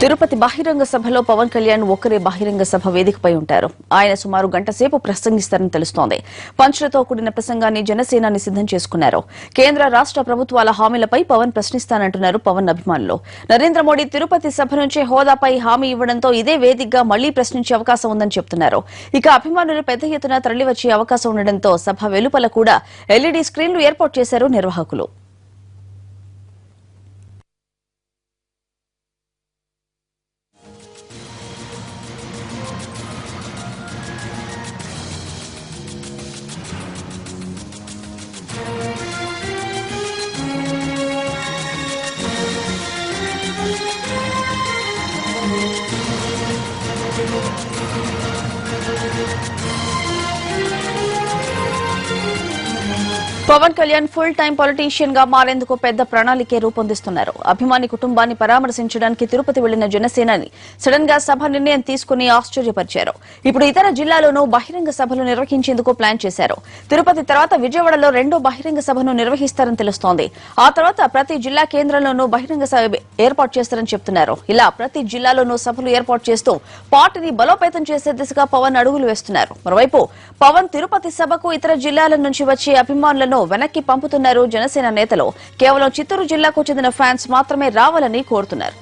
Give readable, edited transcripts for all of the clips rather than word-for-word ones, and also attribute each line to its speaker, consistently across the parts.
Speaker 1: తిరుపతి బహిరంగ సభలో పవన్ కళ్యాణ్ ఒక్కరే బహిరంగ సభ వేదికపై ఉంటారు. ఆయన సుమారు గంట సేపు ప్రసంగిస్తారని తెలుస్తోంది. పంచులతో కూడిన ప్రసంగాన్ని జనసేనాని సిద్దం చేసుకున్నారు. కేంద్ర రాష్ట్ర ప్రభుత్వాల హామీలపై పవన్ ప్రశ్నిస్తానంటున్నారు పవన్ అభిమానులు. నరేంద్ర మోడీ తిరుపతి సభ నుంచే హోదాపై హామీ ఇవ్వడంతో ఇదే వేదికగా మళ్లీ ప్రశ్నించే అవకాశం ఉందని చెబుతున్నారు. ఇక అభిమానులు పెద్ద ఎత్తున తరలివచ్చే అవకాశం ఉండడంతో సభ వెలుపల కూడా ఎల్ఈడీ స్క్రీన్లు ఏర్పాటు చేశారు నిర్వాహకులు. Pawan Kalyan full time politician గా మారేందుకు పెద్ద ప్రణాళికే రూపొందిస్తున్నారు. అభిమాని కుటుంబాన్ని పరామర్శించడానికి తిరుపతి వెళ్లిన జనసేనాని సడన్ గా సభ నిర్ణయం తీసుకుని ఆశ్చర్యపరిచారు. ఇప్పుడు ఇతర జిల్లాలోనూ బహిరంగ సభలు నిర్వహించేందుకు ప్లాన్ చేశారు. తిరుపతి తర్వాత విజయవాడలో రెండో బహిరంగ సభను నిర్వహిస్తారని తెలుస్తోంది. ఆ తర్వాత ప్రతి జిల్లా కేంద్రంలోనూ బహిరంగ సభ ఏర్పాటు చేస్తారని చెబుతున్నారు. ఇలా ప్రతి జిల్లాలోనూ సభలు ఏర్పాటు చేస్తూ పార్టీని బలోపేతం చేసే దిశగా పవన్ అడుగులు వేస్తున్నారు. మరోవైపు పవన్ తిరుపతి సభకు ఇతర జిల్లాల నుంచి వచ్చే అభిమానులను వెనక్కి పంపుతున్నారు. జనసేన నేతలు కేవలం చిత్తూరు జిల్లాకు చెందిన ఫ్యాన్స్ మాత్రమే రావాలని కోరుతున్నారు.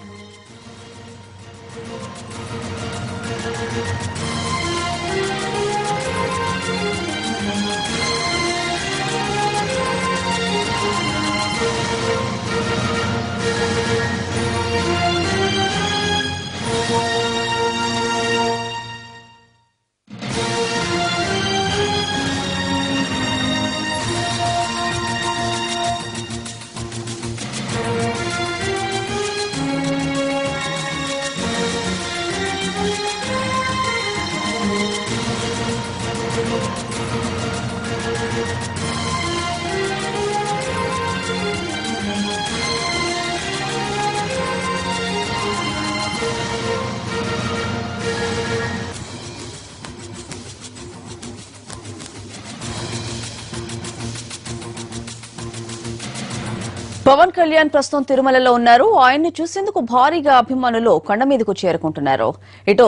Speaker 1: పవన్ కళ్యాణ్ ప్రస్తుతం తిరుమలలో ఉన్నారు. ఆయన్ని చూసేందుకు భారీగా అభిమానులు కొండ మీదకు చేరుకుంటున్నారు. ఇటు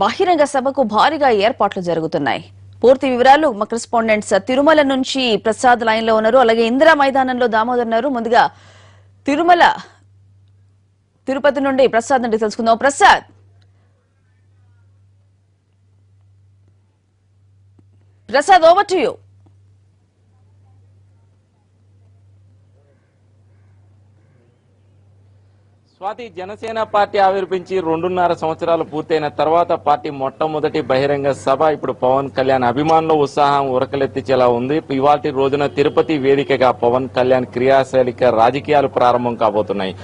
Speaker 1: బహిరంగ సభకు భారీగా ఏర్పాట్లు జరుగుతున్నాయి. పూర్తి వివరాలు మా కరెస్పాండెంట్స్ తిరుమల నుంచి ప్రసాద్ లైన్ లో ఉన్నారు. అలాగే ఇందిరా మైదానంలో దామోదర్ ఉన్నారు. ముందుగా తిరుపతి నుండి ప్రసాద్ నుండి తెలుసుకుందాం. Prasad over to you.
Speaker 2: Swathi, Janasena party ఆవిర్భించి 2.5 సంవత్సరాలు పూర్తయిన తర్వాత పార్టీ మొట్టమొదటి బహిరంగ సభ ఇప్పుడు పవన్ కళ్యాణ్ అభిమానుల ఉత్సాహం ఉరకలెత్తించేలా ఉంది. ఇవాల్టి రోజున తిరుపతి వేదికగా పవన్ కళ్యాణ్ క్రియాశీలక రాజకీయాలు ప్రారంభం కాబోతున్నాయి.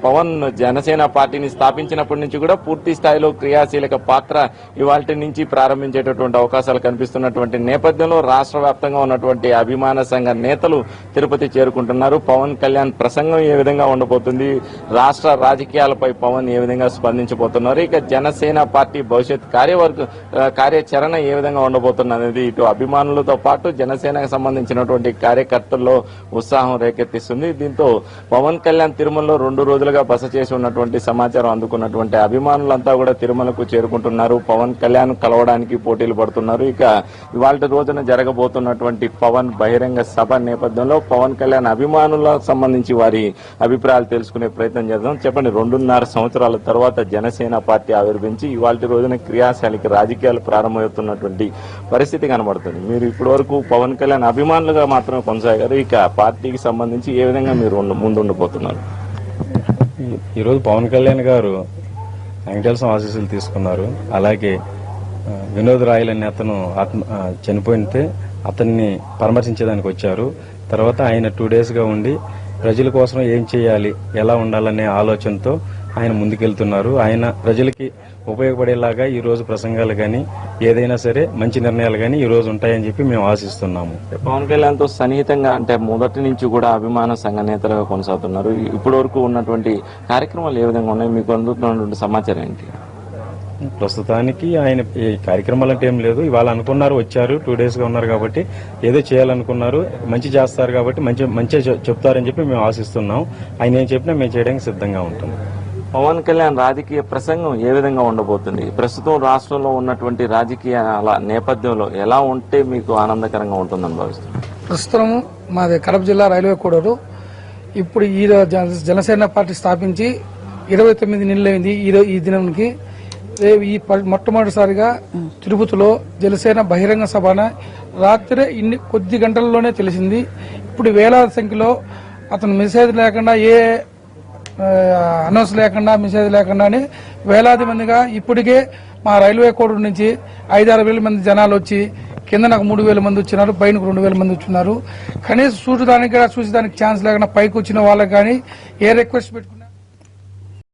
Speaker 2: పవన్ జనసేన పార్టీని స్థాపించినప్పటి నుంచి కూడా పూర్తి స్థాయిలో క్రియాశీలక పాత్ర ఇవాల్టి నుంచి ప్రారంభించేటటువంటి అవకాశాలు కనిపిస్తున్నటువంటి నేపథ్యంలో రాష్ట్ర వ్యాప్తంగా ఉన్నటువంటి అభిమాన సంఘ నేతలు తిరుపతి చేరుకుంటున్నారు. పవన్ కళ్యాణ్ ప్రసంగం ఏ విధంగా ఉండబోతుంది, రాష్ట్ర రాజకీయాలపై పవన్ ఏ విధంగా స్పందించబోతున్నారు, ఇక జనసేన పార్టీ భవిష్యత్ కార్యాచరణ ఏ విధంగా ఉండబోతున్నది అనేది ఇటు అభిమానులతో పాటు జనసేనకు సంబంధించినటువంటి కార్యకర్తల్లో ఉత్సాహం రేకెత్తిస్తుంది. దీంతో పవన్ కళ్యాణ్ తిరుమలలో 2 రోజులుగా బస చేసి ఉన్నటువంటి సమాచారం అందుకున్నటువంటి అభిమానులంతా కూడా తిరుమలకు చేరుకుంటున్నారు. పవన్ కళ్యాణ్ కలవడానికి పోటీలు పడుతున్నారు. ఇక ఇవాళ రోజున జరగబోతున్నటువంటి పవన్ బహిరంగ సభ నేపథ్యంలో పవన్ కళ్యాణ్ అభిమానులకు సంబంధించి వారి అభిప్రాయాలు తెలుసుకునే ప్రయత్నం చేద్దాం. చెప్పండి, 2.5 సంవత్సరాల తర్వాత జనసేన పార్టీ ఆవిర్భించి ఇవాళ రోజున క్రియాశీలక రాజకీయాలు ప్రారంభమవుతున్నటువంటి పరిస్థితి కనబడుతుంది. మీరు ఇప్పటి వరకు పవన్ కళ్యాణ్ అభిమానులుగా మాత్రమే కొనసాగారు. ఇక పార్టీకి సంబంధించి ఏ విధంగా మీరు ముందుండిపోతున్నారు?
Speaker 3: ఈరోజు పవన్ కళ్యాణ్ గారు వెంకటేశ్వర ఆశీస్సులు తీసుకున్నారు. అలాగే వినోద్ రాయల్ అనే అతను చనిపోయితే అతన్ని పరామర్శించడానికి వచ్చారు. తర్వాత ఆయన 2 days గా ఉండి ప్రజల కోసం ఏం చేయాలి, ఎలా ఉండాలనే ఆలోచనతో ఆయన ముందుకెళ్తున్నారు. ఆయన ప్రజలకి ఉపయోగపడేలాగా ఈ రోజు ప్రసంగాలు కానీ ఏదైనా సరే మంచి నిర్ణయాలు కానీ ఈ రోజు ఉంటాయని చెప్పి మేము ఆశిస్తున్నాము.
Speaker 2: పవన్ కళ్యాణ్ తో సన్నిహితంగా అంటే మొదటి నుంచి కూడా అభిమాన సంఘ నేతలుగా కొనసాగుతున్నారు. ఇప్పటి వరకు ఉన్నటువంటి కార్యక్రమాలు ఏ విధంగా ఉన్నాయి, మీకు అందుతున్నటువంటి సమాచారం ఏంటి?
Speaker 3: ప్రస్తుతానికి ఆయన ఈ కార్యక్రమాలు అంటే ఏం లేదు. ఇవాళ అనుకున్నారు, వచ్చారు, 2 days గా ఉన్నారు కాబట్టి ఏదో చేయాలనుకున్నారు, మంచి చేస్తారు కాబట్టి మంచిగా చెప్తారని చెప్పి మేము ఆశిస్తున్నాం. ఆయన ఏం చెప్పినా మేము చేయడానికి సిద్ధంగా ఉంటాం.
Speaker 2: పవన్ కళ్యాణ్ రాజకీయ ప్రసంగం ఏ విధంగా ఉండబోతుంది? ప్రస్తుతం రాష్ట్రంలో ఉన్నటువంటి రాజకీయాల నేపథ్యంలో ఎలా ఉంటే మీకు ఆనందకరంగా ఉంటుందని భావిస్తున్నారు?
Speaker 4: ప్రస్తుతం మాది కడప జిల్లా రైల్వే కోడూరు. ఇప్పుడు ఈ జనసేన పార్టీ స్థాపించి 29 నెలలైంది. ఈ దినానికి ఈ మొట్టమొదటిసారిగా తిరుపతిలో జనసేన బహిరంగ సభన రాత్రి కొద్ది గంటల్లోనే తెలిసింది. ఇప్పుడు వేలాది సంఖ్యలో అతను మెసేజ్ లేకుండా అనౌన్స్ లేకుండా మెసేజ్ లేకుండానే వేలాది మందిగా ఇప్పటికే మా రైల్వే కోడూరు నుంచి 5-6 వేల మంది జనాలు వచ్చి కింద నాకు 3,000 మంది వచ్చినారు, పైన 2,000 మంది వచ్చినారు. కనీసం చూసేదానికి ఛాన్స్ లేకుండా పైకి వచ్చిన వాళ్ళకి కానీ ఏ రిక్వెస్ట్ పెట్టుకుని